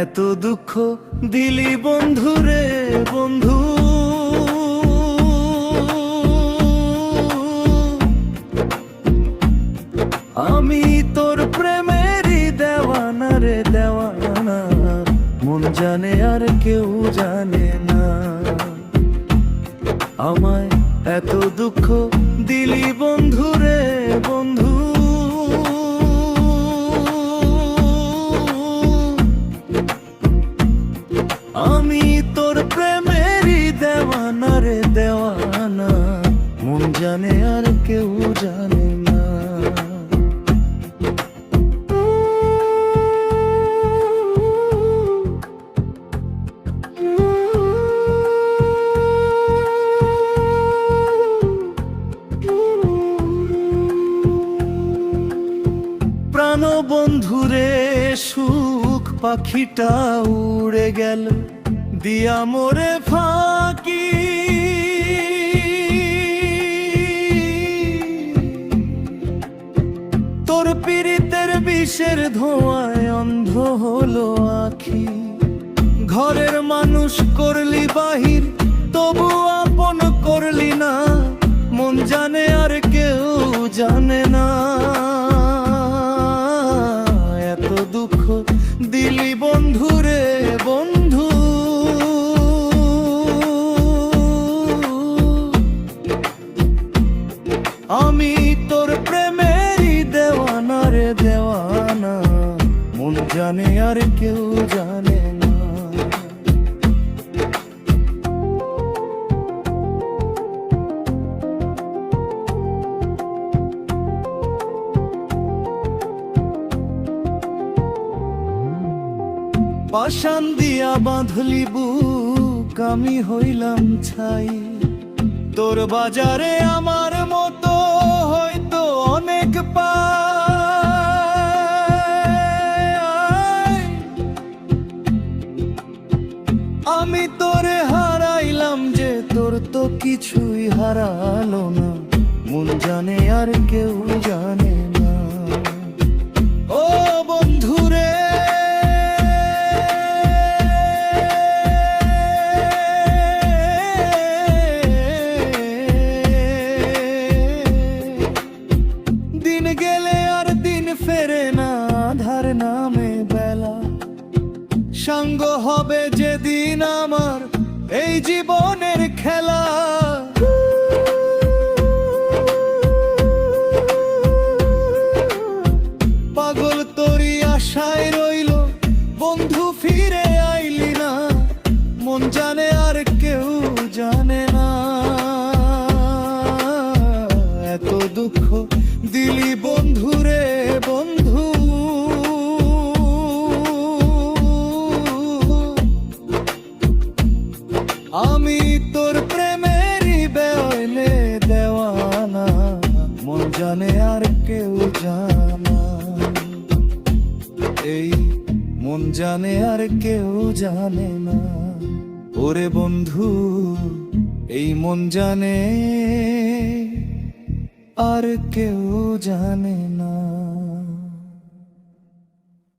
এত দুঃখ দিলি বন্ধু রে বন্ধু, আমি তোর প্রেমেরই দেওয়ানা রে দেওয়ানা, মন জানে আর কেউ জানে না। আমায় এত দুঃখ দিলি বন্ধু রে বন্ধু, আমি তোর প্রেমেরই দেওয়ানা রে দেওয়ানা, মন জানে আর কেউ জানে না। প্রাণ বন্ধুরে সুখ পাখিটা উড়ে গেল দিয়া মোরে ফাঁকি, তোর পীড়িতের বিষের ধোঁয়ায় অন্ধ হলো আখি। ঘরের মানুষ করলি বাহির তবু আপন করলি না, মন জানে আর কেউ জানে না। এত দুঃখ দিলি বন্ধু রে বন্ধু, আমি তোর প্রেমেরই দেওয়ানা রে দেওয়ানা, মন জানে আর কেউ জানে না। পাষাণ দিয়া বাঁধলি বুক আমি হইলাম ছাই, তোর বাজারে আমার মতো হয়তো অনেক পায়। আমি তোরে হারাইলাম যে তোর তো কিছুই হারালো না, মন জানে আর কেউ জানে না। ও বন্ধুরে ফেরে না, আধার নামে বেলা, সাঙ্গ হবে যেদিন আমার এই জীবনের খেলা। পাগল তোরই আশায় রইল বন্ধু ফিরে আইলি না, মন জানে আর কেউ জানে না। এত দুঃখ দিলি বন্ধু রে বন্ধু, আমি তোর প্রেমেরই বেওয়াইলে দেওয়ানা, মন জানে আর কেউ জানা। এই মন জানে আর কেউ জানে না। ওরে বন্ধু এই মন জানে আর কেউ জানে না।